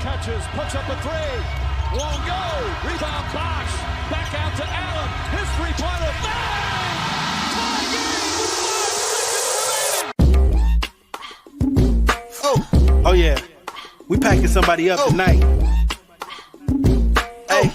catches, puts up a three. Won't go. Rebound Bosh. Back out to Allen. His three-pointer. Bang! Tie game with 5 seconds remaining. Oh yeah. We packing somebody up tonight. Hey.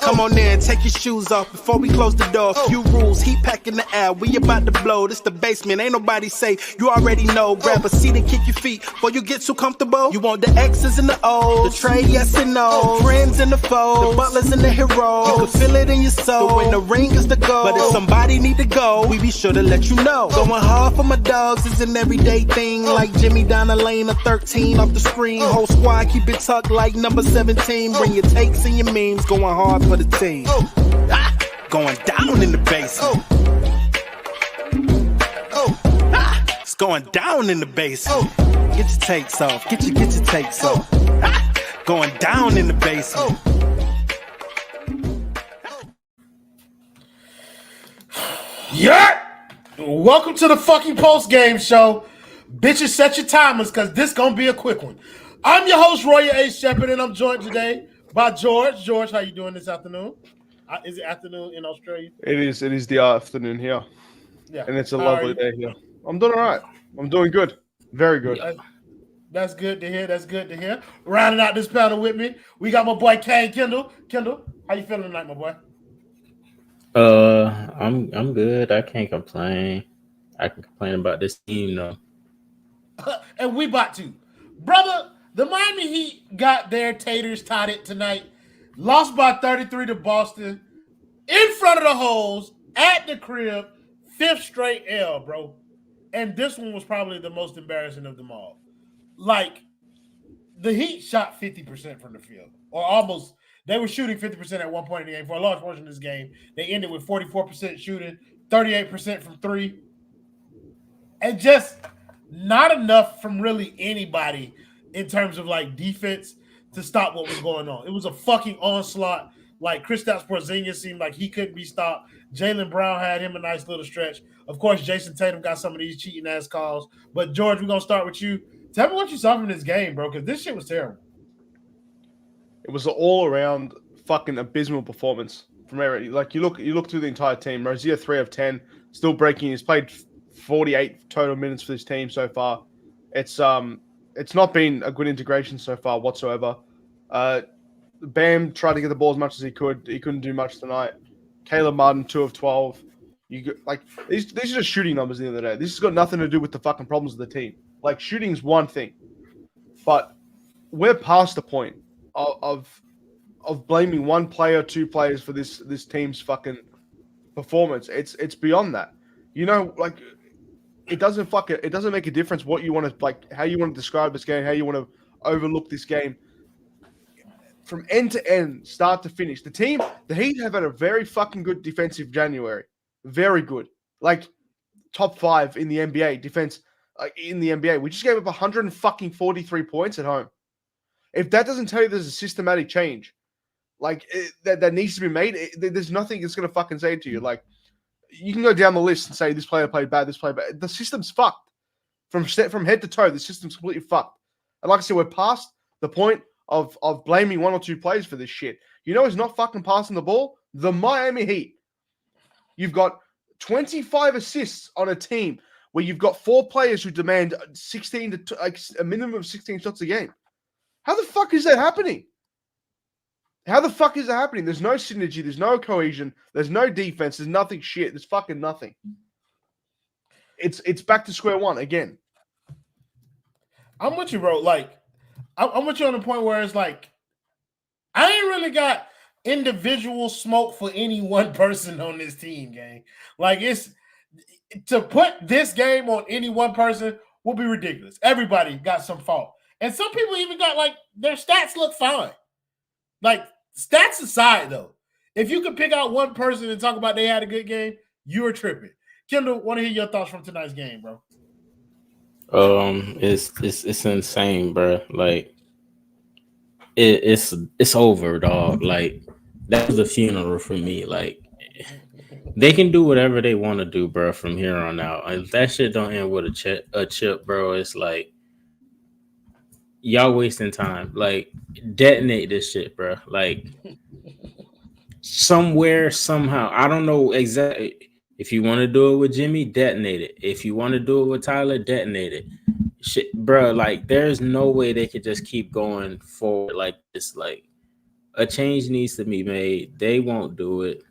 Come on in, take your shoes off before we close the door. Few rules, heat packing the air, we about to blow. This the basement, ain't nobody safe, you already know. Grab a seat and kick your feet before you get too comfortable. You want the X's and the O's, the trade, yes and no. Friends and the foes, the butlers and the heroes. You can feel it in your soul, but when the ring is the goal. But if somebody need to go, we be sure to let you know. Going hard for my dogs is an everyday thing. Like Jimmy down the lane of 13 off the screen. Whole squad keep it tucked like number 17. Bring your takes and your memes, going hard for the team. Going down in the basement. It's going down in the basement. Get your takes off. Get your takes off. Going down in the basement. Yeah. Welcome to the fucking post-game show. Bitches, set your timers because this gonna be a quick one. I'm your host, Roy A. Shepherd, and I'm joined today by George. George, how you doing this afternoon? Is it afternoon in Australia? It is the afternoon here. Yeah. And it's a lovely day here. I'm doing all right. I'm doing good. Very good. That's good to hear. That's good to hear. Rounding out this panel with me, we got my boy Kane Kendall. Kendall, how you feeling tonight, my boy? I'm good. I can't complain. I can complain about this team though. And we about to. Brother, the Miami Heat got their taters totted tonight. Lost by 33 to Boston. In front of the holes. At the crib. 5th straight L, bro. And this one was probably the most embarrassing of them all. Like, the Heat shot 50% from the field. Or almost. They were shooting 50% at one point in the game. For a large portion of this game, they ended with 44% shooting. 38% from 3. And just not enough from really anybody in terms of, like, defense to stop what was going on. It was a fucking onslaught. Like, Kristaps Porzingis seemed like he couldn't be stopped. Jaylen Brown had him a nice little stretch. Of course, Jason Tatum got some of these cheating-ass calls. But, George, we're going to start with you. Tell me what you saw from this game, bro, because this shit was terrible. It was an all-around fucking abysmal performance from every. Like, you look through the entire team. Rozier 3 of 10, still breaking. He's played 48 total minutes for this team so far. It's not been a good integration so far whatsoever. Bam tried to get the ball as much as he could. He couldn't do much tonight. Caleb Martin, 2 of 12. These are just shooting numbers at the end of the day. This has got nothing to do with the fucking problems of the team. Like, shooting's one thing. But we're past the point of blaming one player, 2 players for this team's fucking performance. It's beyond that. You know, like, it doesn't make a difference what you want to, like, how you want to describe this game, how you want to overlook this game. From end to end, start to finish. The Heat have had a very fucking good defensive January. Very good. Like, top 5 in the NBA defense in the NBA. We just gave up 143 points at home. If that doesn't tell you there's a systematic change, like, that needs to be made, there's nothing that's going to fucking say it to you. Like, you can go down the list and say this player played bad, this player bad. The system's fucked. From head to toe, the system's completely fucked. And like I said, we're past the point of blaming 1 or 2 players for this shit. You know who's not fucking passing the ball? The Miami Heat. You've got 25 assists on a team where you've got 4 players who demand 16 to a minimum of 16 shots a game. How the fuck is that happening? How the fuck is that happening? There's no synergy. There's no cohesion. There's no defense. There's nothing shit. There's fucking nothing. It's back to square one again. I'm with you, bro. Like, I'm with you on the point where it's like, I ain't really got individual smoke for any one person on this team, gang. Like, it's to put this game on any one person would be ridiculous. Everybody got some fault. And some people even got, like, their stats look fine. Like, stats aside, though, if you could pick out one person and talk about they had a good game, you were tripping. Kendall, want to hear your thoughts from tonight's game, bro. It's insane, bro. Like, it's over, dog. Like, that was a funeral for me. Like, they can do whatever they want to do, bro, from here on out. If that shit don't end with a chip, bro, it's like, y'all wasting time. Like, detonate this shit, bro. Like, somewhere, somehow. I don't know exactly. If you want to do it with Jimmy, detonate it. If you want to do it with Tyler, detonate it. Shit, bro. Like, there's no way they could just keep going forward like this. Like, a change needs to be made. They won't do it.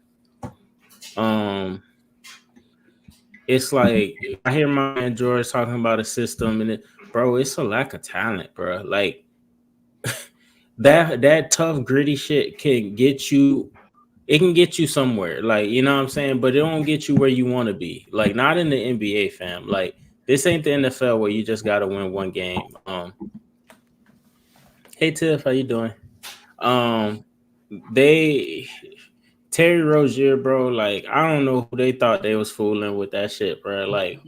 It's like I hear my man George talking about a system, and bro, it's a lack of talent, bro. Like that tough, gritty shit can get you. It can get you somewhere, like, you know what I'm saying, but it don't get you where you want to be. Like, not in the NBA, fam. Like, this ain't the NFL where you just gotta win one game. Hey Tiff, how you doing? They Terry Rozier, bro. Like, I don't know who they thought they was fooling with that shit, bro. Like,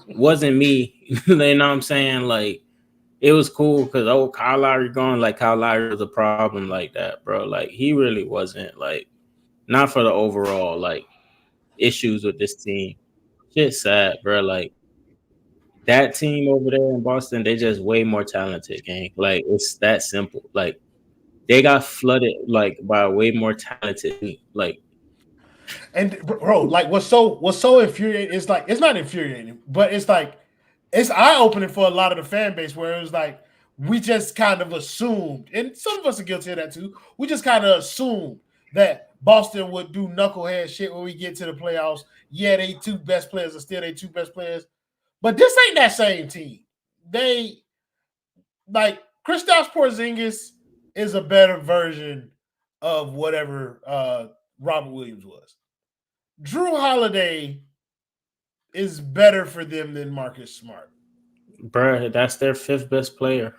wasn't me. You know what I'm saying? Like, it was cool because Kyle Lowry gone. Like, Kyle Lowry was a problem like that, bro. Like, he really wasn't. Like, not for the overall like issues with this team. Shit's sad, bro. Like, that team over there in Boston, they just way more talented, gang. Like, it's that simple. Like, they got flooded like by a way more talented team. Like, And bro, like what's so infuriating? It's like it's not infuriating, but it's like it's eye opening for a lot of the fan base where it was like we just kind of assumed, and some of us are guilty of that too. We just kind of assumed that Boston would do knucklehead shit when we get to the playoffs. Yeah, they two best players are still they two best players, but this ain't that same team. They like Kristaps Porzingis is a better version of whatever Robert Williams was. Drew Holiday is better for them than Marcus Smart. bruh, that's their fifth best player.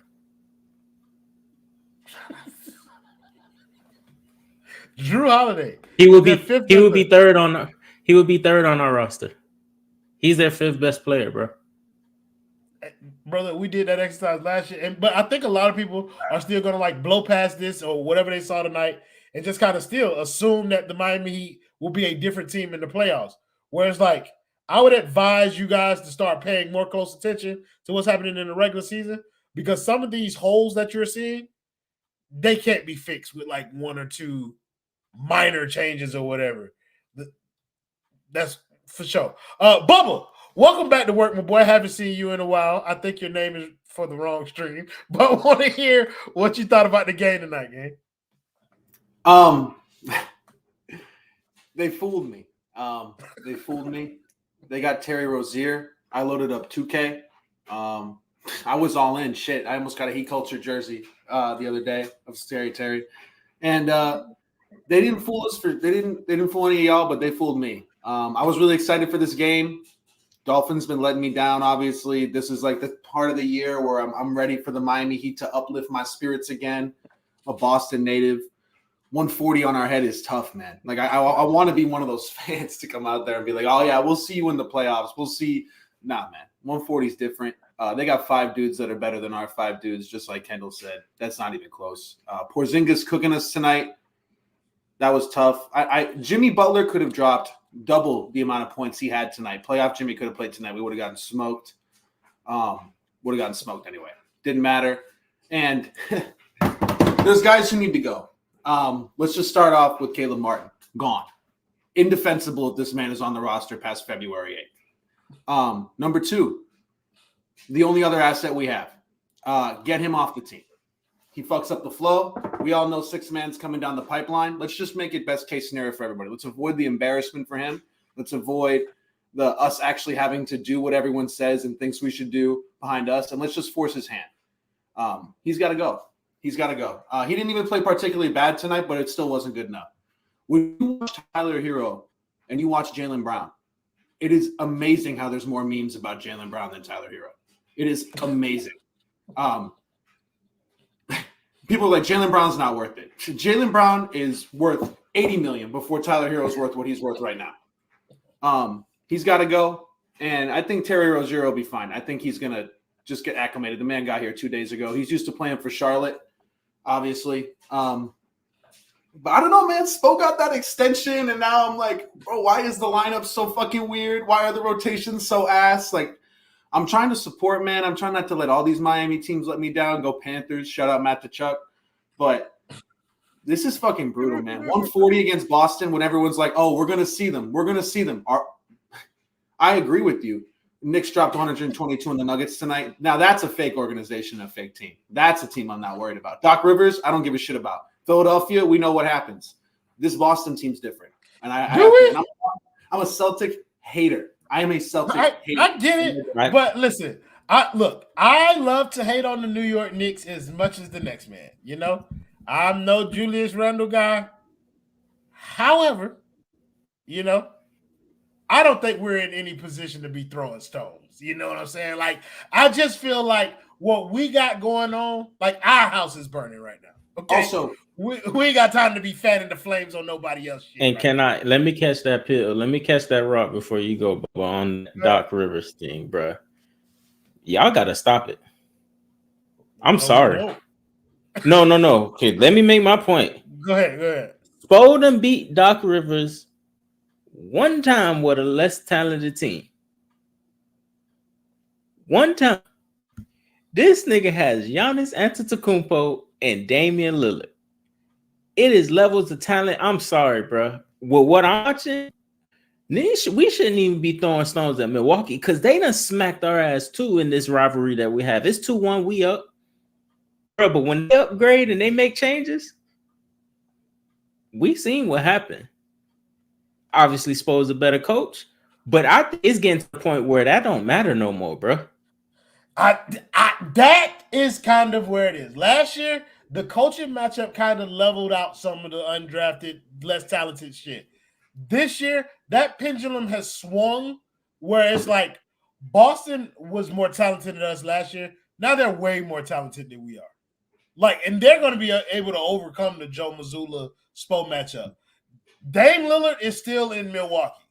Drew Holiday. He would be third on our roster. He's their fifth best player, bro. Brother, we did that exercise last year, but I think a lot of people are still going to like blow past this or whatever they saw tonight and just kind of still assume that the Miami Heat will be a different team in the playoffs. Whereas, like, I would advise you guys to start paying more close attention to what's happening in the regular season because some of these holes that you're seeing, they can't be fixed with like one or two minor changes or whatever. That's for sure. Bubba, welcome back to work, my boy. Haven't seen you in a while. I think your name is for the wrong stream, but I want to hear what you thought about the game tonight, gang. They fooled me. They got Terry Rozier. I loaded up 2K. I was all in. Shit, I almost got a Heat Culture jersey the other day of Terry, and they didn't fool us they didn't fool any of y'all, but they fooled me. I was really excited for this game. Dolphins been letting me down. Obviously, this is like the part of the year where I'm ready for the Miami Heat to uplift my spirits again. A Boston native. 140 on our head is tough, man. Like I want to be one of those fans to come out there and be like, oh yeah, we'll see you in the playoffs. We'll see. Nah, man. 140 is different. They got 5 dudes that are better than our 5 dudes, just like Kendall said. That's not even close. Porzingis cooking us tonight. That was tough. Jimmy Butler could have dropped double the amount of points he had tonight. Playoff Jimmy could have played tonight. We would have gotten smoked. Anyway. Didn't matter. And there's guys who need to go. Let's just start off with Caleb Martin. Gone. Indefensible if this man is on the roster past February 8th. Number 2, the only other asset we have. Get him off the team. He fucks up the flow. We all know 6 man's coming down the pipeline. Let's just make it best case scenario for everybody. Let's avoid the embarrassment for him. Let's avoid us actually having to do what everyone says and thinks we should do behind us. And let's just force his hand. He's got to go. He didn't even play particularly bad tonight, but it still wasn't good enough. When you watch Tyler Herro and you watch Jaylen Brown, it is amazing how there's more memes about Jaylen Brown than Tyler Herro. It is amazing. People are like, Jaylen Brown's not worth it. Jaylen Brown is worth $80 million before Tyler Herro is worth what he's worth right now. He's got to go, and I think Terry Rozier will be fine. I think he's going to just get acclimated. The man got here 2 days ago. He's used to playing for Charlotte, obviously. But I don't know, man. Spo got that extension, and now I'm like, bro, why is the lineup so fucking weird? Why are the rotations so ass? Like, I'm trying to support, man. I'm trying not to let all these Miami teams let me down. Go Panthers. Shout out Matt DeChuck. But this is fucking brutal, man. 140 against Boston when everyone's like, oh, we're going to see them. We're going to see them. I agree with you. Knicks dropped 122 in the Nuggets tonight. Now, that's a fake organization, a fake team. That's a team I'm not worried about. Doc Rivers, I don't give a shit about. Philadelphia, we know what happens. This Boston team's different. And I'm a Celtic hater. I am a Celtic hater. I get it. Right. But listen, I love to hate on the New York Knicks as much as the next man. You know, I'm no Julius Randle guy. However, you know, I don't think we're in any position to be throwing stones. You know what I'm saying? Like, I just feel like what we got going on, like our house is burning right now. Okay. Also, we ain't got time to be fanning the flames on nobody else. And right let me catch that pill. Let me catch that rock before you go on Doc Rivers thing, bro. Y'all got to stop it. I'm sorry. No. Okay, let me make my point. Go ahead. Spoden beat Doc Rivers one time with a less talented team. One time. This nigga has Giannis Antetokounmpo and Damian Lillard. It is levels of talent. I'm sorry, bro. With what I'm watching, we shouldn't even be throwing stones at Milwaukee because they done smacked our ass too in this rivalry that we have. It's 2-1, we up. Bro, but when they upgrade and they make changes, we seen what happened. Obviously, Spo's a better coach, but I think it's getting to the point where that don't matter no more, bro. That is kind of where it is. Last year, the coaching matchup kind of leveled out some of the undrafted, less talented shit. This year, that pendulum has swung where it's like Boston was more talented than us last year. Now they're way more talented than we are. Like, and they're going to be able to overcome the Joe Mazzulla Spo matchup. Dame Lillard is still in Milwaukee.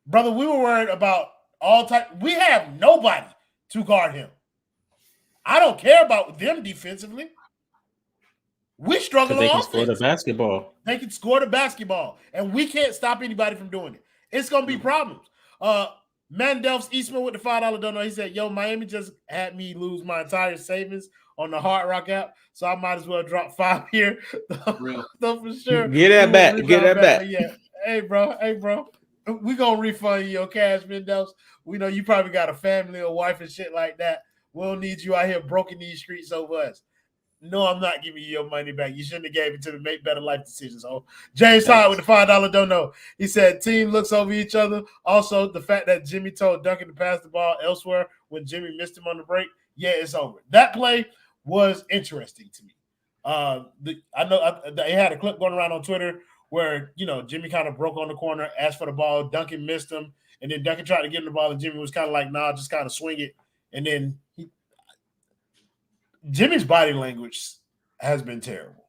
Brother, we were worried about all time. We have nobody to guard him. I don't care about them defensively. We struggle on offense. They can score the basketball. They can score the basketball, and we can't stop anybody from doing it. It's going to be problems. Mandel's Eastman with the $5 donor. He said, yo, Miami just had me lose my entire savings on the Hard Rock app, so I might as well drop $5 here. So for sure. Get that back. Yeah. Hey, bro. We going to refund you your cash, Mandel's. We know you probably got a family or wife and shit like that. We don't need you out here broken these streets over us. No, I'm not giving you your money back. You shouldn't have gave it to me. Make better life decisions. Oh, James Todd with the $5 don't know. He said team looks over each other. Also, the fact that Jimmy told Duncan to pass the ball elsewhere when Jimmy missed him on the break. Yeah, it's over. That play was interesting to me. I know they had a clip going around on Twitter where, you know, Jimmy kind of broke on the corner, asked for the ball. Duncan missed him. And then Duncan tried to give him the ball, and Jimmy was kind of like, nah, just kind of swing it. And then Jimmy's body language has been terrible.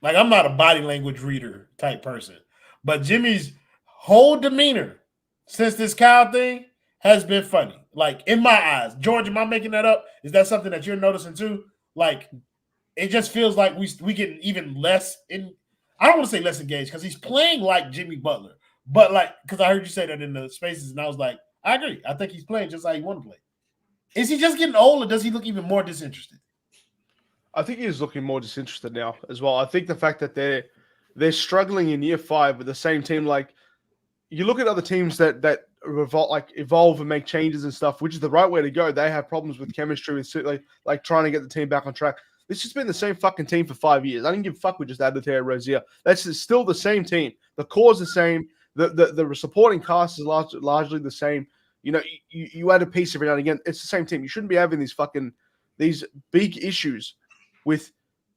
Like, I'm not a body language reader type person, but Jimmy's whole demeanor since this Kyle thing has been funny. Like, in my eyes. George, am I making that up? Is that something that you're noticing too? Like, it just feels like we get even less in. I don't want to say less engaged because he's playing like Jimmy Butler. But, like, because I heard you say that in the spaces, and I was like, I agree. I think he's playing just how he want to play. Is he just getting old, or does he look even more disinterested? I think he's looking more disinterested now as well. I think the fact that they're struggling in year 5 with the same team, like, you look at other teams that evolve and make changes and stuff, which is the right way to go. They have problems with chemistry, with like trying to get the team back on track. It's just been the same fucking team for 5 years. I didn't give a fuck. We just added Terry Rozier. That's still the same team. The core is the same. The supporting cast is largely the same. You know, you add a piece every now and again. It's the same team. You shouldn't be having these big issues with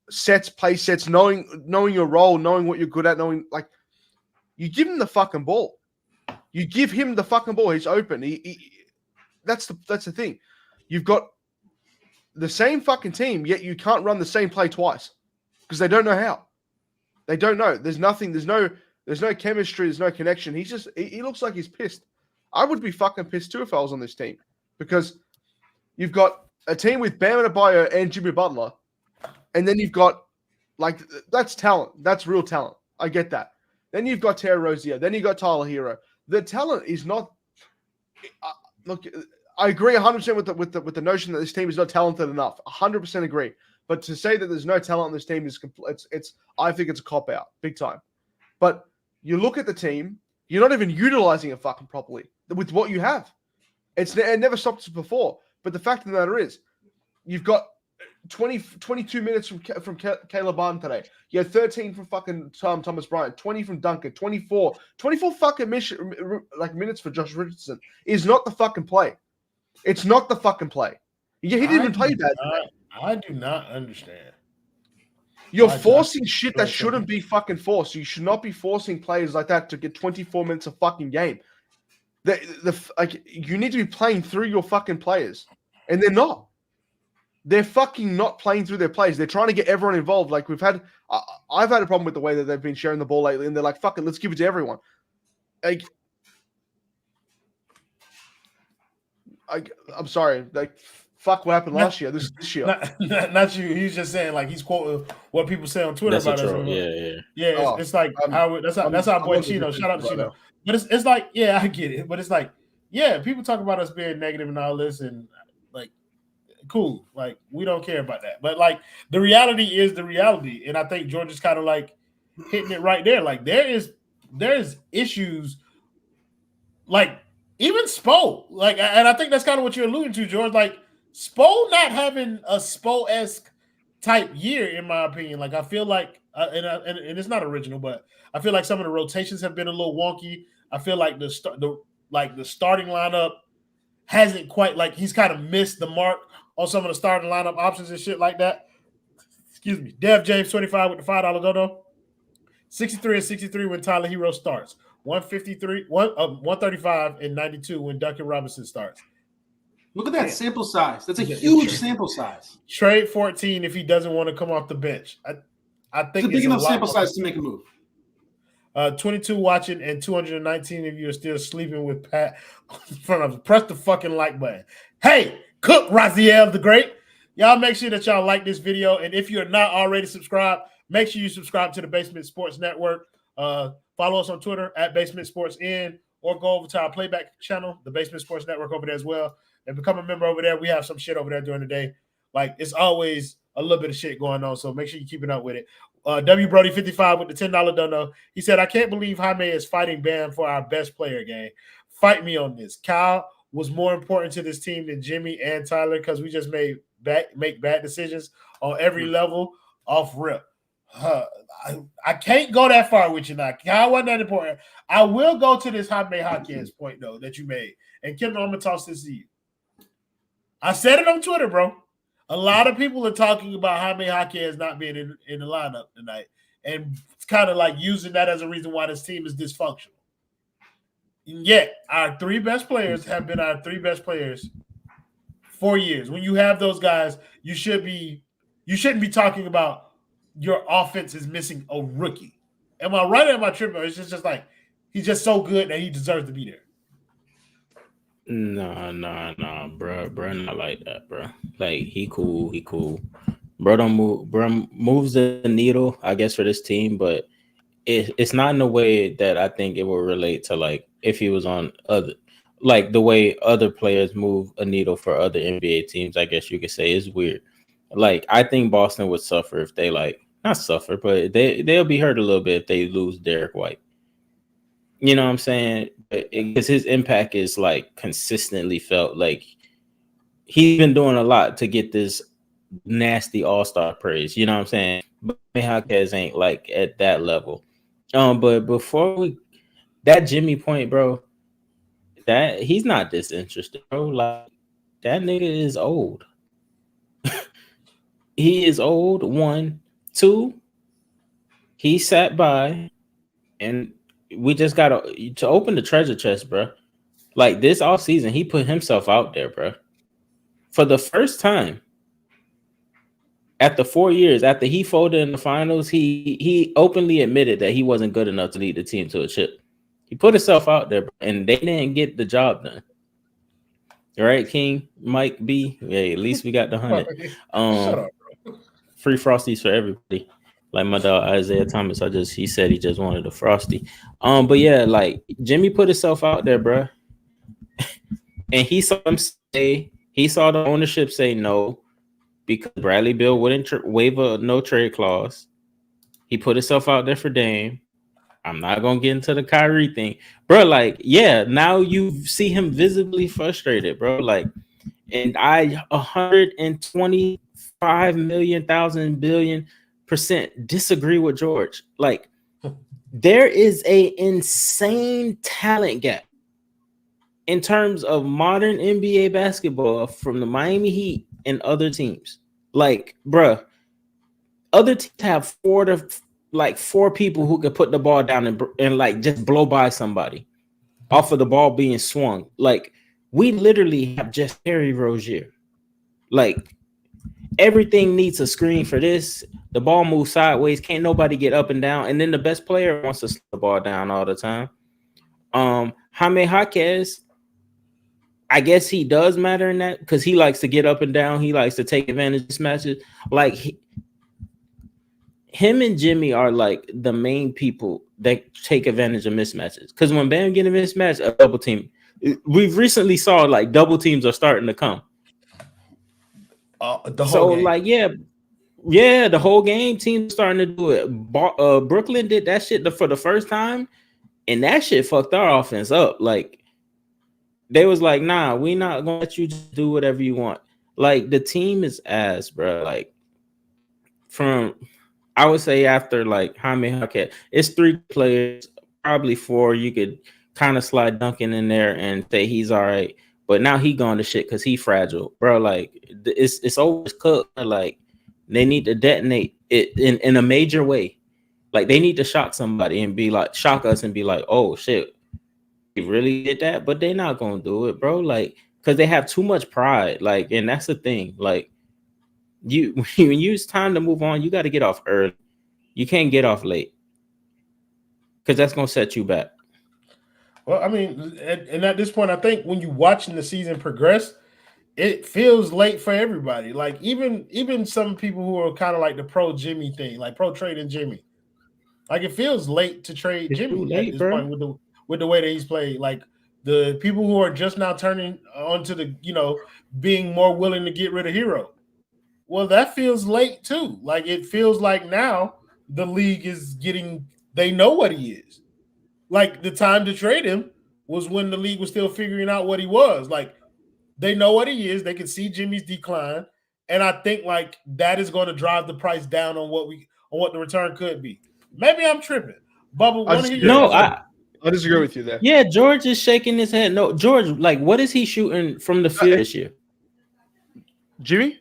sets, play sets, knowing your role, knowing what you're good at, knowing, like, you give him the fucking ball. You give him the fucking ball. He's open. That's the thing. You've got the same fucking team, yet you can't run the same play twice because they don't know how. They don't know. There's nothing. There's no chemistry. There's no connection. He looks like he's pissed. I would be fucking pissed too if I was on this team because you've got a team with Bam Adebayo and Jimmy Butler, and then you've got, like, that's talent. That's real talent. I get that. Then you've got Terry Rozier. Then you've got Tyler Herro. The talent is not look, I agree 100% with the notion that this team is not talented enough. 100% agree. But to say that there's no talent on this team is I think it's a cop out, big time. But you look at the team, you're not even utilizing it fucking properly with what you have. It never stopped us before. But the fact of the matter is, you've got 22 minutes from Caleb Barton today. You had 13 from fucking Thomas Bryant, 20 from Duncan, 24 fucking minutes for Josh Richardson is not the fucking play. It's not the fucking play. He didn't even play bad today. I do not understand. You're forcing shit that shouldn't be fucking forced. You should not be forcing players like that to get 24 minutes a fucking game. You need to be playing through your fucking players, and they're not. They're fucking not playing through their plays. They're trying to get everyone involved. Like I've had a problem with the way that they've been sharing the ball lately, and they're like, "Fuck it, let's give it to everyone." I'm sorry. Like, fuck what happened last year. This year. Not you. He's just saying, like, he's quoting what people say on Twitter about us. Yeah. It's like that's our boy Chino. Shout out to Chino. But it's like, yeah, I get it. But it's like, yeah, people talk about us being negative and all this, and like, cool. Like, we don't care about that. But like, the reality is the reality, and I think George is kind of like hitting it right there. Like, there is issues, like even Spo, like, and I think that's kind of what you're alluding to, George. Like, Spo not having a Spo-esque type year, in my opinion. Like, I feel like, and it's not original, but I feel like some of the rotations have been a little wonky. I feel like the starting lineup hasn't quite, like, he's kind of missed the mark on some of the starting lineup options and shit like that. Excuse me. Dev James 25 with the $5 dono. 63 and 63 when Tyler Herro starts. 135 and 92 when Duncan Robinson starts. Look at that sample size. That's a huge sample size. Trade 14 if he doesn't want to come off the bench. I think it's a big enough sample size to make a move. 22 watching and 219 of you are still sleeping with Pat in front of us. Press the fucking like button. Hey, Cook Raziel the Great. Y'all make sure that y'all like this video. And if you're not already subscribed, make sure you subscribe to the Basement Sports Network. Follow us on Twitter at Basement Sports N, or go over to our playback channel, the Basement Sports Network over there as well, and become a member over there. We have some shit over there during the day. Like, it's always a little bit of shit going on, so make sure you keep it up with it. W Brody 55 with the $10 dono. He said, I can't believe Jaime is fighting Bam for our best player game. Fight me on this. Kyle was more important to this team than Jimmy and Tyler because we just make bad decisions on every level off rip. I can't go that far with you now. Kyle wasn't that important. I will go to this Jaime Jaquez point, though, that you made. And Kim, I'm going to toss this to you. I said it on Twitter, bro. A lot of people are talking about Jaime Jaquez not being in the lineup tonight. And it's kind of like using that as a reason why this team is dysfunctional. And yet, our three best players have been our three best players for years. When you have those guys, you shouldn't be talking about your offense is missing a rookie. Am I right or am I tripping? It's just like he's just so good that he deserves to be there. Nah, bro, not like that, bro. Like, he cool. Bro, don't move. Bro moves the needle, I guess, for this team, but it's not in a way that I think it will relate to, like, if he was on like the way other players move a needle for other NBA teams. I guess you could say is weird. Like, I think Boston would suffer if they, like, not suffer, but they'll be hurt a little bit if they lose Derek White. You know what I'm saying? Because his impact is, like, consistently felt. Like, he's been doing a lot to get this nasty all-star praise. You know what I'm saying? But Jaquez ain't, like, at that level. But before that Jimmy point, bro, that he's not disinterested, bro. Like, that nigga is old. He is old, 1. 2, he sat by, and we just got to open the treasure chest, bro. Like, this offseason, he put himself out there, bro. For the first time, after 4 years, after he folded in the finals, he openly admitted that he wasn't good enough to lead the team to a chip. He put himself out there, and they didn't get the job done. All right, King, Mike B. Hey, at least we got the 100. Shut up. Free Frosties for everybody. Like my dog Isaiah Thomas, he said he just wanted a Frosty. But yeah, like, Jimmy put himself out there, bro. And he saw the ownership say no because Bradley Beal wouldn't waive a no trade clause. He put himself out there for Dame. I'm not gonna get into the Kyrie thing, bro. Like, yeah, now you see him visibly frustrated, bro. Like, and I 125,000,000,000,000,000% disagree with George. Like, there is a insane talent gap in terms of modern NBA basketball from the Miami Heat and other teams. Like, bruh, other teams have four people who can put the ball down and like just blow by somebody off of the ball being swung. Like, we literally have just Terry Rozier. Like, everything needs a screen for this. The ball moves sideways. Can't nobody get up and down. And then the best player wants to slow the ball down all the time. Jaime Jaquez, I guess he does matter in that because he likes to get up and down. He likes to take advantage of matches. Like, him and Jimmy are like the main people that take advantage of mismatches. Because when Bam get a mismatch, a double team. We've recently saw like double teams are starting to come. The whole game team's starting to do it. Brooklyn did that shit for the first time, and that shit fucked our offense up. Like, they was like, nah, we not gonna let you just do whatever you want. Like, the team is ass, bro. Like, I would say after like Jaime Jaquez, it's 3 players, probably 4. You could kind of slide Duncan in there and say he's all right, but now he gone to shit because he fragile, bro. Like, it's overcooked. Like, they need to detonate it in a major way. Like, they need to shock somebody and shock us and be like, oh shit, we really did that, but they're not gonna do it, bro. Like, because they have too much pride. Like, and that's the thing. Like, when it's time to move on, you got to get off early. You can't get off late because that's gonna set you back. Well, I mean, and at this point, I think when you're watching the season progress, it feels late for everybody. Like, even some people who are kind of like the pro Jimmy thing, like pro trading Jimmy. Like, it feels late to trade Jimmy at this point with the way that he's played. Like, the people who are just now turning onto the, being more willing to get rid of Herro. Well, that feels late too. Like, it feels like now the league is they know what he is. Like, the time to trade him was when the league was still figuring out what he was. Like, they know what he is. They can see Jimmy's decline. And I think like that is going to drive the price down on what the return could be. Maybe I'm tripping. Bubba, I disagree with you there. Yeah, George is shaking his head. No, George, like, what is he shooting from the field this year? Jimmy?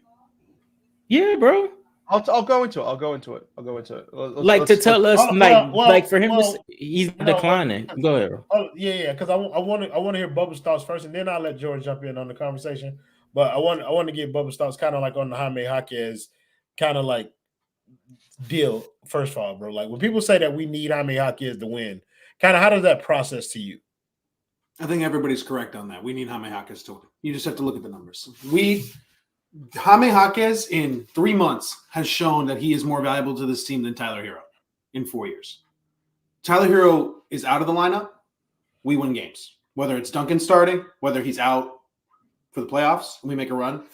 Yeah, bro. I'll go into it. For him, he's declining. Go ahead, bro. Oh, yeah, because I want to hear Bubba's thoughts first, and then I'll let George jump in on the conversation. But I want to get Bubba's thoughts kind of like on the Jaime Jaquez kind of like deal first of all, bro. Like, when people say that we need Jaime Jaquez to win, kind of how does that process to you? I think everybody's correct on that. We need Jaime Jaquez to win. You just have to look at the numbers. Jaime Jaquez in 3 months has shown that he is more valuable to this team than Tyler Herro in 4 years. Tyler Herro is out of the lineup. We win games. Whether it's Duncan starting, whether he's out for the playoffs, and we make a run.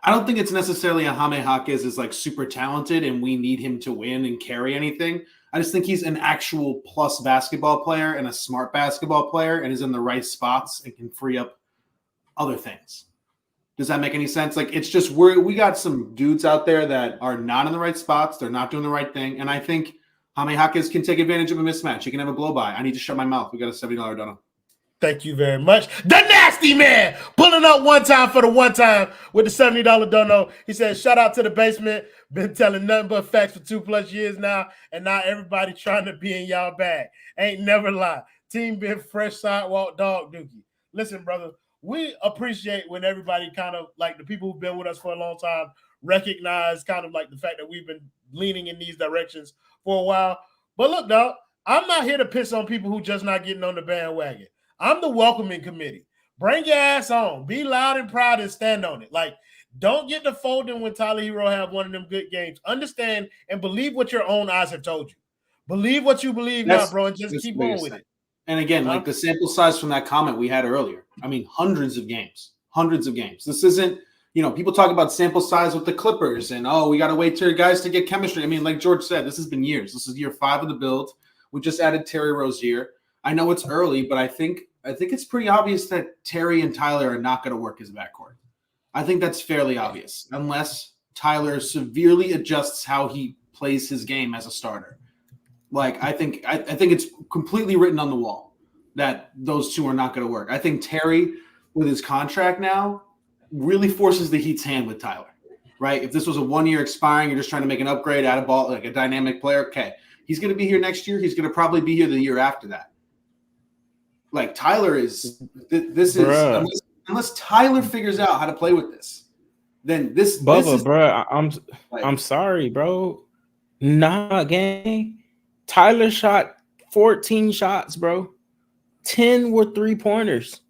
I don't think it's necessarily a Jaime Jaquez is like super talented and we need him to win and carry anything. I just think he's an actual plus basketball player and a smart basketball player and is in the right spots and can free up other things. Does that make any sense? Like, it's just we got some dudes out there that are not in the right spots. They're not doing the right thing. And I think Jaime Jaquez can take advantage of a mismatch. He can have a blow by. I need to shut my mouth. We got a $70 dono. Thank you very much. The Nasty Man pulling up one time for the one time with the $70 dono. He says, shout out to the basement. Been telling nothing but facts for 2+ years now. And now everybody trying to be in y'all bag. Ain't never lie. Team been fresh sidewalk dog dookie. Listen, brother. We appreciate when everybody kind of like the people who've been with us for a long time recognize kind of like the fact that we've been leaning in these directions for a while. But look, dog, I'm not here to piss on people who just not getting on the bandwagon. I'm the welcoming committee. Bring your ass on. Be loud and proud and stand on it. Like, don't get the folding when Tyler Herro have one of them good games. Understand and believe what your own eyes have told you. Believe what you believe now, bro, and just keep on with it. And again, like the sample size from that comment we had earlier, I mean, hundreds of games. This isn't, people talk about sample size with the Clippers and, we got to wait till guys to get chemistry. I mean, like George said, this has been years. This is year 5 of the build. We just added Terry Rozier. I know it's early, but I think it's pretty obvious that Terry and Tyler are not going to work as a backcourt. I think that's fairly obvious, unless Tyler severely adjusts how he plays his game as a starter. Like, I think it's completely written on the wall that those two are not going to work. I think Terry, with his contract now, really forces the Heat's hand with Tyler, right? If this was a 1 year expiring, you're just trying to make an upgrade, add a ball, like a dynamic player, okay. He's going to be here next year. He's going to probably be here the year after that. Like, Tyler is – this is – unless Tyler figures out how to play with this, then this – Bubba, bro, I'm sorry, bro. Nah, gang. Tyler shot 14 shots, bro. 10 were 3-pointers.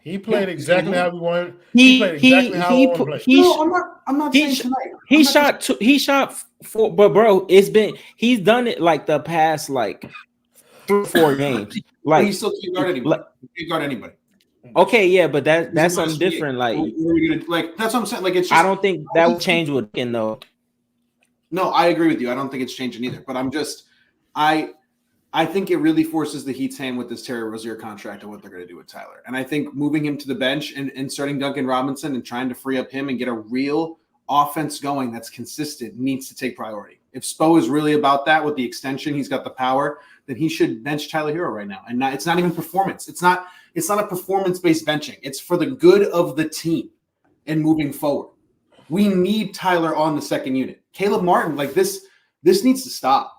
He played exactly how we wanted. He played exactly how we wanted to play. No, I'm not saying tonight. He shot 4, but bro, he's done it like the past like 3 or 4 games. Like he still can't guard anybody. He can't guard anybody. Okay, yeah, but that's something different. Like that's what I'm saying. Like, it's just, I don't think that would change with him though. No, I agree with you. I don't think it's changing either. But I think it really forces the Heat's hand with this Terry Rozier contract and what they're going to do with Tyler. And I think moving him to the bench and inserting Duncan Robinson and trying to free up him and get a real offense going that's consistent needs to take priority. If Spo is really about that with the extension, he's got the power, then he should bench Tyler Herro right now. And it's not even performance. It's not a performance-based benching. It's for the good of the team and moving forward. We need Tyler on the second unit. Caleb Martin, like this needs to stop.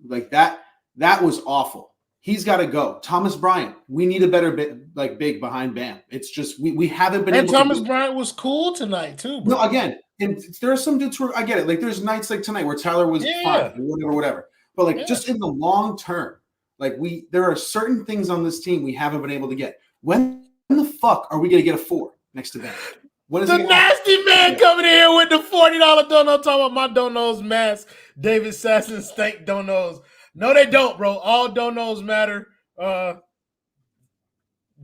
Like that was awful. He's got to go. Thomas Bryant, we need a better big behind Bam. It's just we haven't been able to. And Thomas Bryant was cool tonight too, bro. No, again, and there are some dudes where I get it. Like there's nights like tonight where Tyler was fine, whatever. But just in the long term, there are certain things on this team we haven't been able to get. When the fuck are we going to get a 4 next to Bam? When is the nasty man coming in here with the $40 dono talking about my donos mask. David Sasson stank donos. No, they don't, bro. All donos matter. The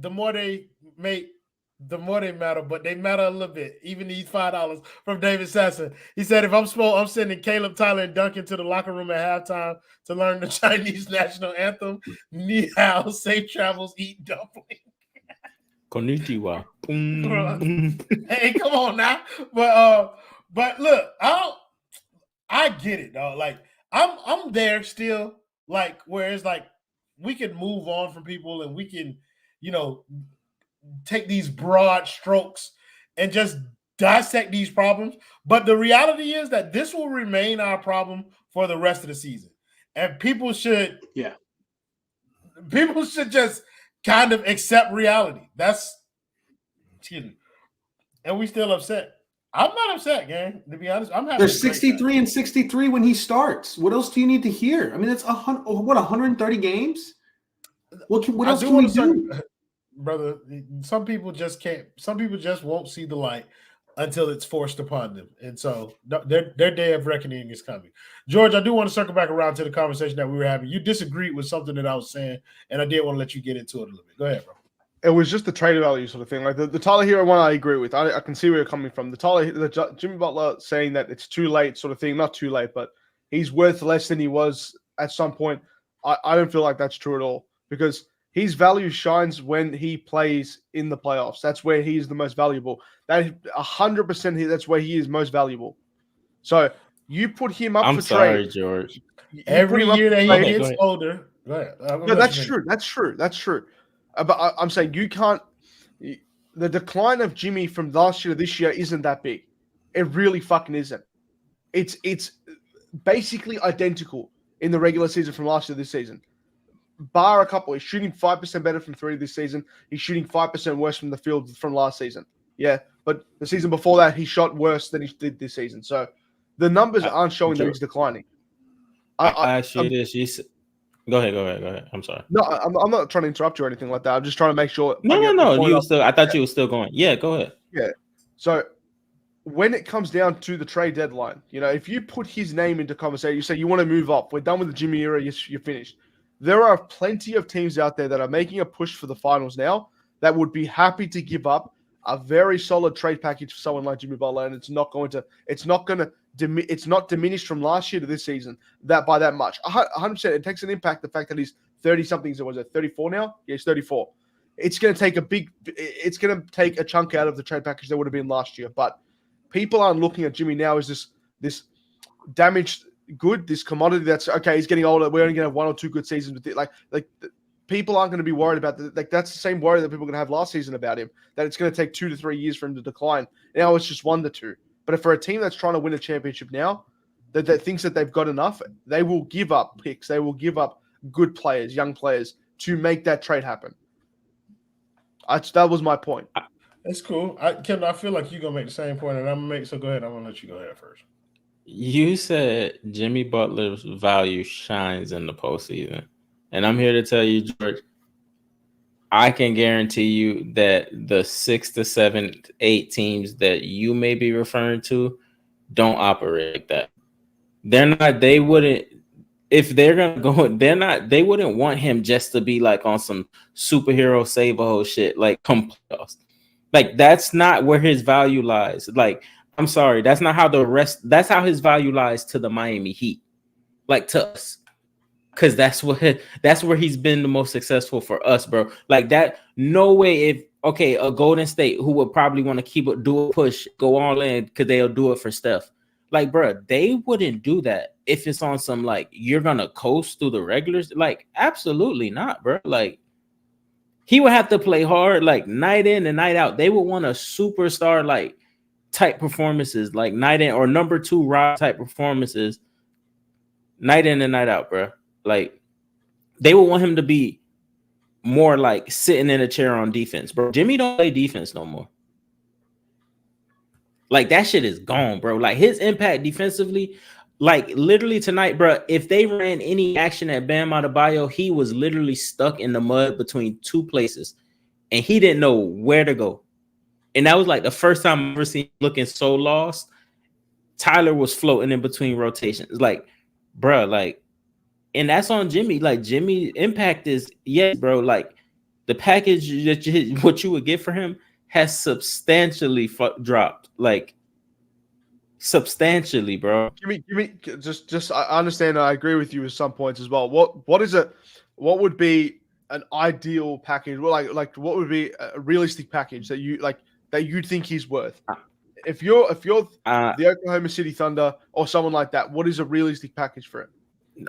more they make, the more they matter, but they matter a little bit. Even these $5 from David Sasson. He said, if I'm I'm sending Caleb, Tyler, and Duncan to the locker room at halftime to learn the Chinese national anthem. Ni hao, safe travels, eat dumpling. Konnichiwa. Hey, come on now. But look, I get it, dog. Like, I'm there still, like, where it's like we can move on from people and we can, take these broad strokes and just dissect these problems. But the reality is that this will remain our problem for the rest of the season. And people should just kind of accept reality. And we still upset. I'm not upset, gang. To be honest, I'm happy. There's 63 and 63 when he starts. What else do you need to hear? I mean, it's 130 games. What else can we do? Brother, some people just can't. Some people just won't see the light until it's forced upon them, and so their day of reckoning is coming. George, I do want to circle back around to the conversation that we were having. You disagreed with something that I was saying, and I did want to let you get into it a little bit. Go ahead, bro. It was just the trade value sort of thing. Like the Tyler Herro one, I agree with. I can see where you're coming from. The Jimmy Butler saying that it's too late sort of thing. Not too late, but he's worth less than he was at some point. I don't feel like that's true at all because his value shines when he plays in the playoffs. That's where he is the most valuable. That 100%. That's where he is most valuable. So you put him up for trade. I'm sorry, George. Every year that he gets older. Go ahead. No, that's true. That's true. But I'm saying you can't. The decline of Jimmy from last year to this year isn't that big. It really fucking isn't. It's basically identical in the regular season from last year to this season. Bar a couple. He's shooting 5% better from 3 this season. He's shooting 5% worse from the field from last season. Yeah, but the season before that, he shot worse than he did this season. So the numbers aren't showing that he's declining. I actually this. Go ahead. I'm sorry. No, I'm not trying to interrupt you or anything like that. I'm just trying to make sure. No. I thought you were still going. Yeah, go ahead. Yeah. So when it comes down to the trade deadline, if you put his name into conversation, you say you want to move up. We're done with the Jimmy era. You're finished. There are plenty of teams out there that are making a push for the finals now that would be happy to give up a very solid trade package for someone like Jimmy Butler, and it's not diminished from last year to this season by that much. 100%. It takes an impact. The fact that he's 30 something. So was it 34 now? Yeah, he's 34. It's going to take a chunk out of the trade package that would have been last year. But people aren't looking at Jimmy now as this damaged good, this commodity that's okay. He's getting older. We're only going to have 1 or 2 good seasons with it. Like people aren't going to be worried about that. Like that's the same worry that people are going to have last season about him. That it's going to take 2 to 3 years for him to decline. Now it's just 1 to 2. But for a team that's trying to win a championship now, that thinks that they've got enough, they will give up picks. They will give up good players, young players, to make that trade happen. That was my point. That's cool. Kendall, I feel like you're going to make the same point, and I'm going to make so go ahead. I'm going to let you go ahead first. You said Jimmy Butler's value shines in the postseason. And I'm here to tell you, George, I can guarantee you that the 6 to 7, 8 teams that you may be referring to don't operate like that. They wouldn't want him just to be like on some superhero save a whole shit, like come playoffs. Like that's not where his value lies. Like, I'm sorry, that's not how that's how his value lies to the Miami Heat. Like to us. Because that's where he's been the most successful for us, bro. Like that, no way a Golden State who would probably want to do a push, go all in because they'll do it for Steph. Like, bro, they wouldn't do that if it's on some like you're gonna coast through the regulars. Like, absolutely not, bro. Like, he would have to play hard, like night in and night out. They would want a superstar like type performances, like night in or number 2 Rob type performances, night in and night out, bro. Like, they would want him to be more like sitting in a chair on defense, bro. Jimmy don't play defense no more. Like, that shit is gone, bro. Like, his impact defensively, like, literally tonight, bro, if they ran any action at Bam Adebayo, he was literally stuck in the mud between 2 places, and he didn't know where to go. And that was, like, the first time I've ever seen him looking so lost. Tyler was floating in between rotations. Like, bro, like, and that's on Jimmy. Like, Jimmy's impact is, yes, bro, like, the package that what you would get for him has substantially dropped. Like, substantially, bro. Give me just I understand. I agree with you with some points as well. What would be an ideal package? Well, like what would be a realistic package that you think he's worth? If you're the Oklahoma City Thunder or someone like that, what is a realistic package for it?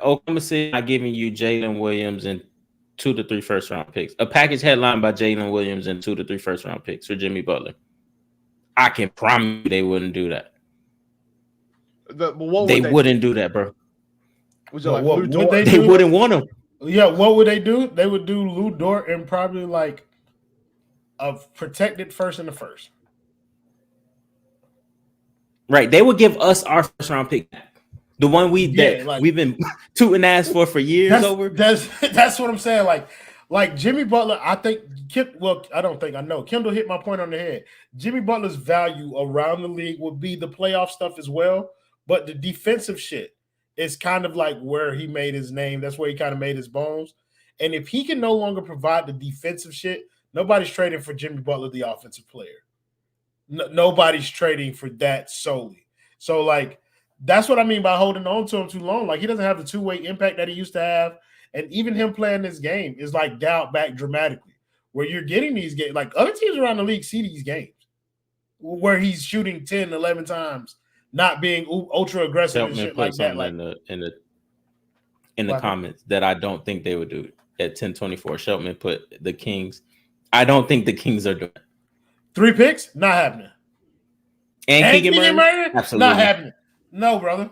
Oklahoma City not giving you Jalen Williams and 2 to 3 first round picks. A package headlined by Jalen Williams and 2 to 3 first round picks for Jimmy Butler. I can promise you they wouldn't do that. They wouldn't do that, bro. Was it like they wouldn't want him. Yeah, what would they do? They would do Lou Dort and probably like a protected first and the first. Right. They would give us our first round pick. The one we've been tooting ass for years over. That's what I'm saying. Like Jimmy Butler, I think. I know Kendall hit my point on the head. Jimmy Butler's value around the league would be the playoff stuff as well, but the defensive shit is kind of like where he made his name. That's where he kind of made his bones. And if he can no longer provide the defensive shit, nobody's trading for Jimmy Butler, the offensive player. Nobody's trading for that solely. So like. That's what I mean by holding on to him too long. Like, he doesn't have the two-way impact that he used to have. And even him playing this game is like dialed back dramatically. Where you're getting these games, like other teams around the league see these games where he's shooting 10, 11 times, not being ultra aggressive and shit like that. Like, in the comments that I don't think they would do at 10:24. Sheltman put the Kings. I don't think the Kings are doing it. 3 picks, not happening. And Keegan Murray? Absolutely not happening. No, brother.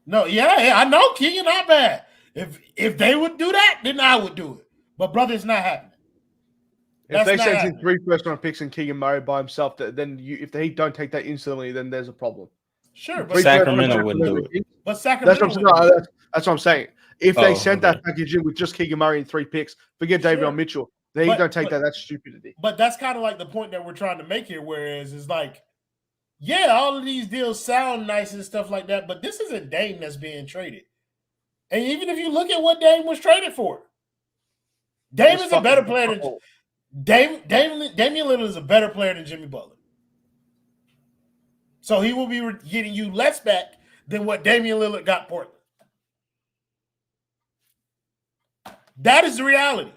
No, yeah, I know Keegan not bad. If they would do that, then I would do it. But brother, it's not happening. If they sent in 3 first-round picks and Keegan Murray by himself, then if they don't take that instantly, then there's a problem. Sure, but Sacramento wouldn't do it. But Sacramento that's what I'm saying. If they sent that package in with just Keegan Murray and 3 picks, forget Davion Mitchell. They don't take that. That's stupidity. But that's kind of like the point that we're trying to make here, whereas it's like, yeah, all of these deals sound nice and stuff like that, but this isn't Dame that's being traded. And even if you look at what Dame was traded for, Dame is a better player than Damian Lillard is a better player than Jimmy Butler. So he will be getting you less back than what Damian Lillard got Portland. That is the reality.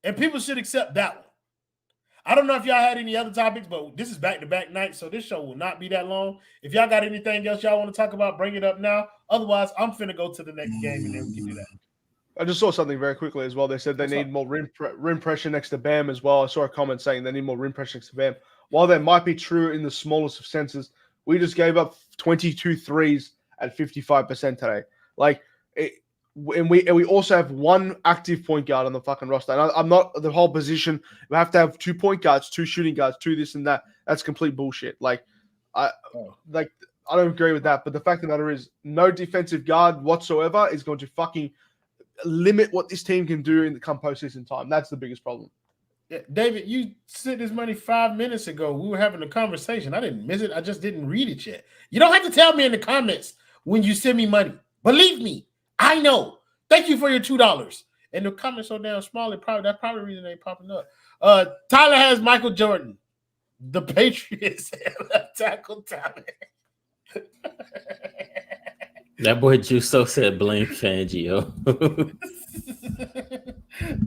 And people should accept that one. I don't know if y'all had any other topics, but this is back-to-back nights, so this show will not be that long. If y'all got anything else y'all want to talk about, bring it up now. Otherwise, I'm finna go to the next game, and then we can do that. I just saw something very quickly as well. They said they need more rim pressure next to Bam as well. I saw a comment saying they need more rim pressure next to Bam. While that might be true in the smallest of senses, we just gave up 22 threes at 55% today. And we also have one active point guard on the fucking roster. And I'm not the whole position. We have to have 2 point guards, 2 shooting guards, 2 this and that. That's complete bullshit. I don't agree with that. But the fact of the matter is, no defensive guard whatsoever is going to fucking limit what this team can do in the come postseason time. That's the biggest problem. Yeah, David, you sent this money 5 minutes ago. We were having a conversation. I didn't miss it. I just didn't read it yet. You don't have to tell me in the comments when you send me money. Believe me, I know. Thank you for your $2. And the comments so damn small. That's probably the reason they ain't popping up. Tyler has Michael Jordan. The Patriots have tackle talent. That boy Justo said blame Fangio.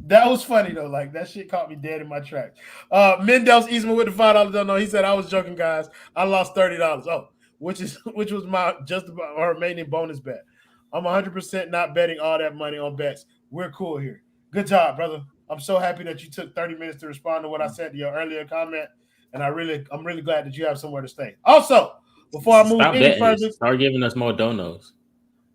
That was funny though. Like that shit caught me dead in my tracks. Mendels Eastman with the $5. Don't know. He said I was joking, guys. I lost $30. Oh, which was my just about our remaining bonus bet. I'm 100% not betting all that money on bets. We're cool here. Good job, brother. I'm so happy that you took 30 minutes to respond to what I said to your earlier comment, and I'm really glad that you have somewhere to stay. Also, before I move any further, start giving us more donos.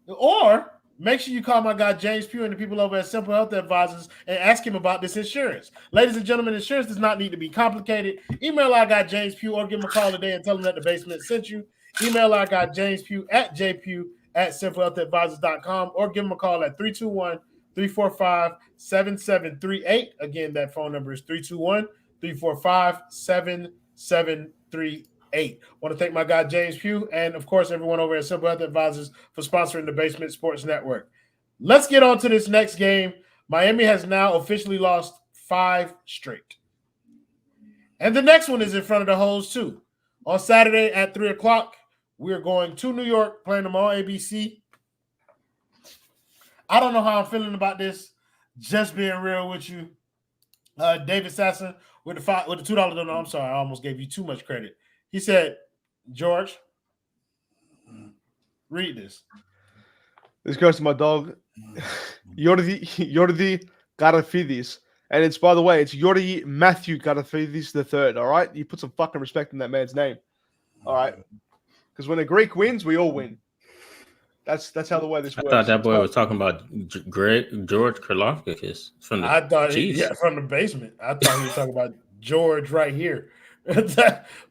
Or make sure you call my guy James Pugh and the people over at Simple Health Advisors and ask him about this insurance. Ladies and gentlemen, insurance does not need to be complicated. Email our guy James Pugh or give him a call today and tell him that the basement sent you. Email our guy James Pugh at jpugh@simplehealthadvisors.com or give him a call at 321-345-7738. Again, that phone number is 321-345-7738. I want to thank my guy James Pugh and, of course, everyone over at Simple Health Advisors for sponsoring the Basement Sports Network. Let's get on to this next game. Miami has now officially lost 5 straight. And the next one is in front of the hoes, too. On Saturday at 3 o'clock, we're going to New York, playing them on ABC. I don't know how I'm feeling about this. Just being real with you. David Sasson with the $2 donor. I'm sorry, I almost gave you too much credit. He said, George, read this. This goes to my dog, Yordi Garafidis. And it's, by the way, it's Yordi Matthew Garafidis III, all right? You put some fucking respect in that man's name, all right? Because when a Greek wins, we all win. That's how the way this works. I thought that boy was talking about George Karlaftis from the Chiefs. From the basement. I thought he was talking about George right here.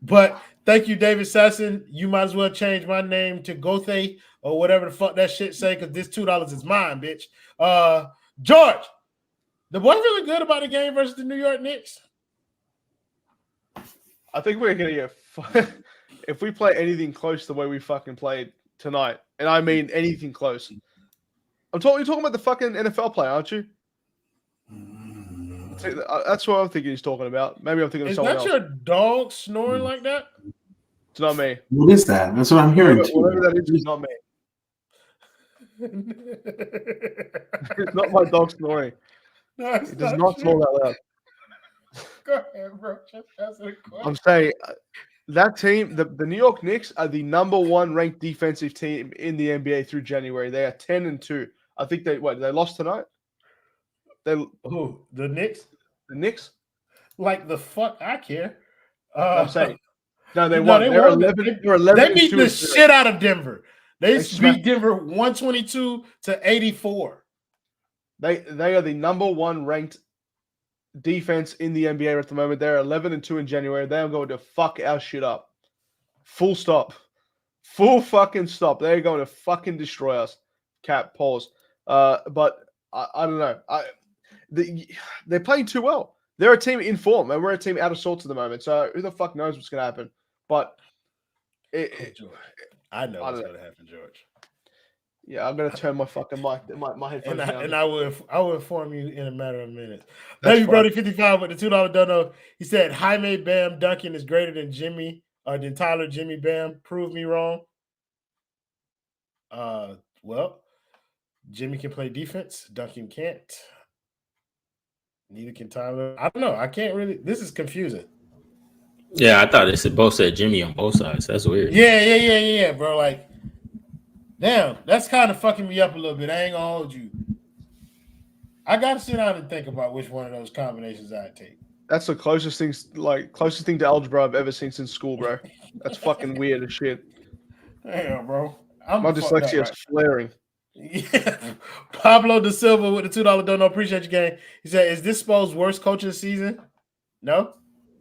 But thank you, David Sasson. You might as well change my name to Gothe or whatever the fuck that shit say, because this $2 is mine, bitch. George, the boy really good about the game versus the New York Knicks? I think we're going to get if we play anything close the way we fucking played tonight, and I mean anything close. You're talking about the fucking NFL player, aren't you? That's what I'm thinking he's talking about. Maybe I'm thinking of someone else. Is that your dog snoring like that? It's not me. What is that? That's what I'm hearing. Whatever that is, it's not me. It's not my dog snoring. No, it does not snore that loud. Go ahead, bro. Just answer the question. I'm saying that team, the New York Knicks, are the number 1 ranked defensive team in the NBA through January. They are 10-2. I think they lost tonight. Who? The Knicks? The Knicks? Like the fuck I care. I'm saying. No, they won. They're 11. They beat the shit out of Denver. They beat Denver 122-84. They are the number 1 ranked defense in the NBA at the moment. They're 11-2 in January. They are going to fuck our shit up. Full stop. Full fucking stop. They're going to fucking destroy us. Cap, pause. But I don't know. They're playing too well. They're a team in form, and we're a team out of sorts at the moment. So who the fuck knows what's going to happen? But I know what's going to happen, George. Yeah, I'm gonna turn my fucking mic, my headphones down. And I will inform you in a matter of minutes. That's Baby fine. Brody 55 with the $2 dono. He said Jaime Bam Duncan is greater than Jimmy or than Tyler Jimmy Bam. Prove me wrong. Well, Jimmy can play defense. Duncan can't. Neither can Tyler. I don't know. I can't really. This is confusing. Yeah, I thought they both said Jimmy on both sides. That's weird. Yeah, bro. Like, damn, that's kind of fucking me up a little bit. I ain't gonna hold you. I gotta sit down and think about which one of those combinations I'd take. That's the closest thing to algebra I've ever seen since school, bro. That's fucking weird as shit. Damn, bro. My dyslexia is flaring. Yeah. Pablo Da Silva with the $2 dono. Appreciate you, gang. He said, "Is this Spo's worst coach of the season?" No.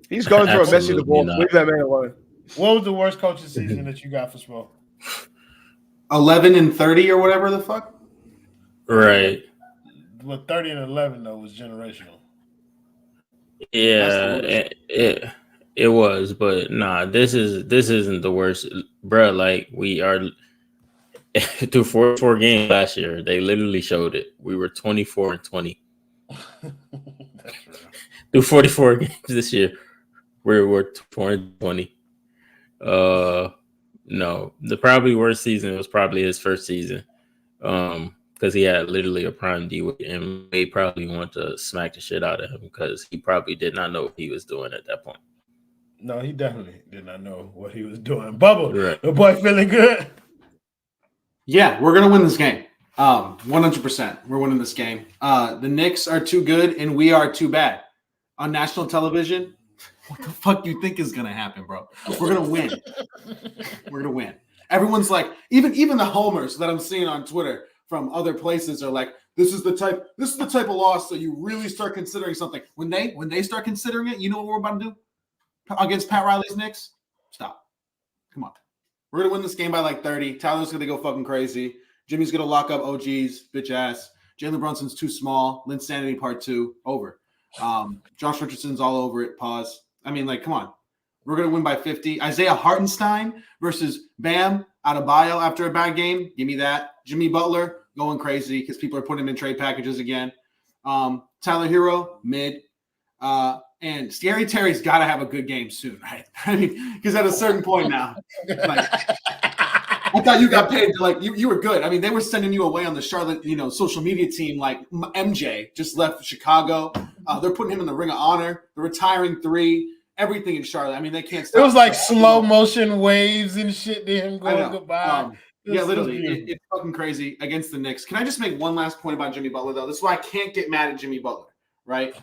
He's going through a messy divorce. Not. Leave that man alone. What was the worst coach of the season that you got for Spo? 11-30 or whatever the fuck. Right. Well, 30-11 though was generational. Yeah, it was, but nah, this isn't the worst, bro. Like we are through 44 games last year. They literally showed it. We were 24-20 through 44 games this year. We're 24-20. No, the probably worst season was probably his first season. Because he had literally a prime D and they probably want to smack the shit out of him because he probably did not know what he was doing at that point. No, he definitely did not know what he was doing. Bubble, Right. the boy feeling good. Yeah, we're gonna win this game. 100%. We're winning this game. The Knicks are too good and we are too bad. On national television, what the fuck do you think is gonna happen, bro? We're gonna win. We're gonna win. Everyone's like, even the homers that I'm seeing on Twitter from other places are like, this is the type of loss that you really start considering something. When they start considering it, you know what we're about to do against Pat Riley's Knicks? Stop. Come on. We're gonna win this game by like 30. Tyler's gonna go fucking crazy. Jimmy's gonna lock up OG's bitch ass. Jalen Brunson's too small. Linsanity part 2 over. Josh Richardson's all over it. Pause. I mean, like, come on. We're gonna win by 50. Isaiah Hartenstein versus Bam Adebayo after a bad game. Give me that. Jimmy Butler going crazy because people are putting him in trade packages again. Tyler Herro, mid. And Scary Terry's got to have a good game soon, right? I mean, because at a certain point now, like, I thought you got paid. Like, you were good. I mean, they were sending you away on the Charlotte, social media team. Like MJ just left Chicago. They're putting him in the Ring of Honor. The retiring 3. Everything in Charlotte. I mean, they can't stop. It was like slow motion waves and shit to him going goodbye. Yeah, literally. It's fucking crazy against the Knicks. Can I just make one last point about Jimmy Butler, though? This is why I can't get mad at Jimmy Butler, right?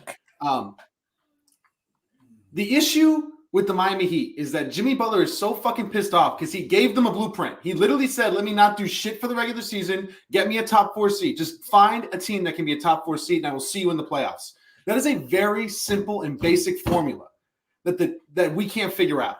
The issue with the Miami Heat is that Jimmy Butler is so fucking pissed off because he gave them a blueprint. He literally said, let me not do shit for the regular season. Get me a top 4 seed. Just find a team that can be a top 4 seed, and I will see you in the playoffs. That is a very simple and basic formula that we can't figure out.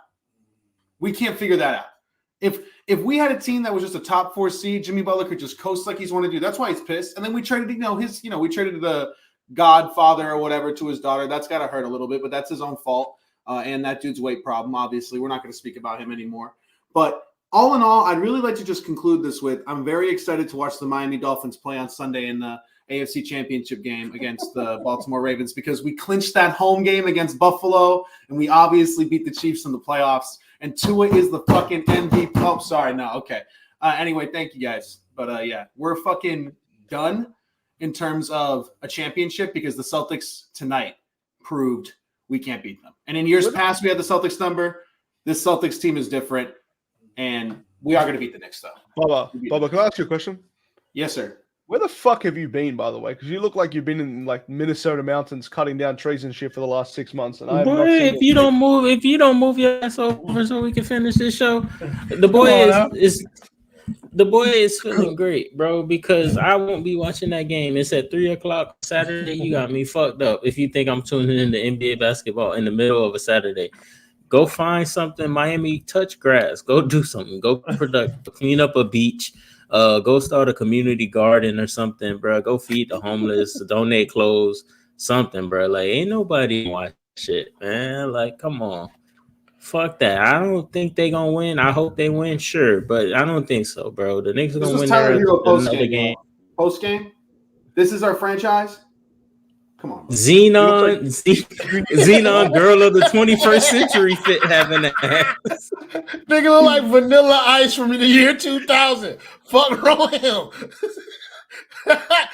We can't figure that out. If we had a team that was just a top 4 seed, Jimmy Butler could just coast like he's wanted to do. That's why he's pissed. And then we traded, we traded the godfather or whatever to his daughter. That's got to hurt a little bit, but that's his own fault. And that dude's weight problem, obviously. We're not going to speak about him anymore. But all in all, I'd really like to just conclude this with, I'm very excited to watch the Miami Dolphins play on Sunday in the AFC Championship game against the Baltimore Ravens because we clinched that home game against Buffalo, and we obviously beat the Chiefs in the playoffs. And Tua is the fucking MVP. Oh, sorry. No, okay. Anyway, thank you guys. But yeah, we're fucking done in terms of a championship because the Celtics tonight proved we can't beat them. And in years past, we had the Celtics number. This Celtics team is different, and we are going to beat the Knicks, though. Bubba, can I ask you a question? Yes, sir. Where the fuck have you been, by the way? Because you look like you've been in like Minnesota mountains, cutting down trees and shit for the last 6 months. And I have not seen if you don't move your ass over so we can finish this show, the boy is feeling great, bro. Because I won't be watching that game. It's at 3:00 Saturday. You got me fucked up. If you think I'm tuning in to NBA basketball in the middle of a Saturday, go find something. Miami, touch grass. Go do something. Go productive. Clean up a beach. Go start a community garden or something, bro. Go feed the homeless, donate clothes, something, bro. Like, ain't nobody watch shit, man. Like, come on. Fuck that. I don't think they gonna win. I hope they win, sure, but I don't think so, bro. The Knicks are This gonna was win Tyler their Hero post another game. game. Post game. This is our franchise. Come on, bro. Xenon, girl of the 21st century, fit having that. Nigga look like Vanilla Ice from the year 2000. Fuck wrong with him. That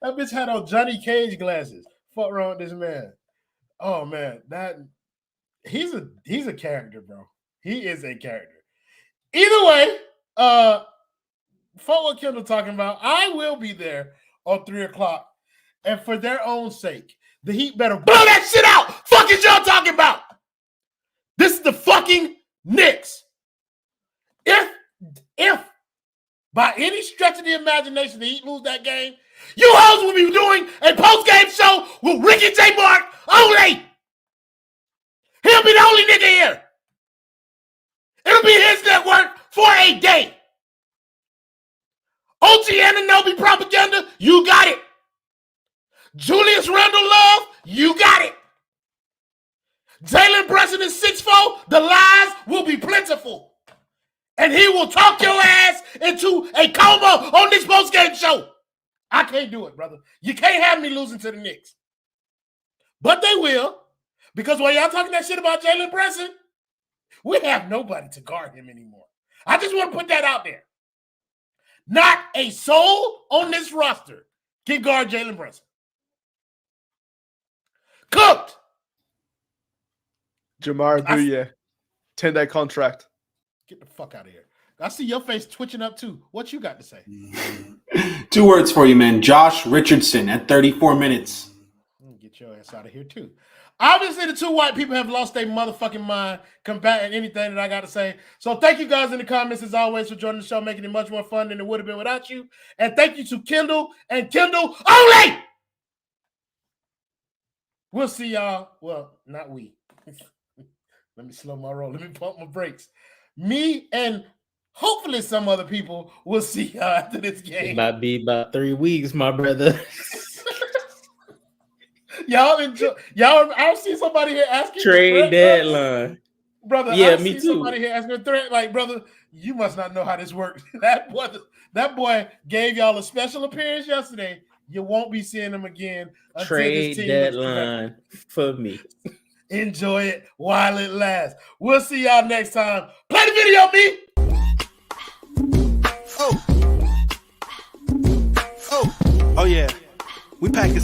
bitch had on Johnny Cage glasses. Fuck wrong with this man. Oh man, he's a character, bro. He is a character. Either way, fuck what Kendall talking about. I will be there on 3:00. And for their own sake, the Heat better blow that shit out. Fuck is y'all talking about? This is the fucking Knicks. If by any stretch of the imagination the Heat lose that game, you hoes will be doing a post-game show with Ricky J. Mark only. He'll be the only nigga here. It'll be his network for a day. OG Anunoby propaganda, you got it. Julius Randle love, you got it. Jalen Brunson is 6'4", the lies will be plentiful. And he will talk your ass into a coma on this postgame show. I can't do it, brother. You can't have me losing to the Knicks. But they will, because while y'all talking that shit about Jalen Brunson, we have nobody to guard him anymore. I just want to put that out there. Not a soul on this roster can guard Jalen Brunson. Cooked. Jamar Bouye, 10-day contract. Get the fuck out of here. I see your face twitching up too. What you got to say? 2 words for you, man. Josh Richardson at 34 minutes. Get your ass out of here too. Obviously, the two white people have lost their motherfucking mind combating anything that I got to say. So thank you guys in the comments, as always, for joining the show, making it much more fun than it would have been without you. And thank you to Kendall and Kendall only. We'll see y'all. Well, not we. Let me slow my roll. Let me pump my brakes. Me and hopefully some other people will see y'all after this game. It might be about 3 weeks, my brother. Y'all enjoy. Y'all, I've seen somebody here asking Trade deadline. Brother, Yeah, I've me seen too. somebody here asking a threat. Like, brother, you must not know how this works. That boy gave y'all a special appearance yesterday. You won't be seeing him again until Trade this team deadline for me. Enjoy it while it lasts. We'll see y'all next time. Play the video, me. Oh yeah. We pack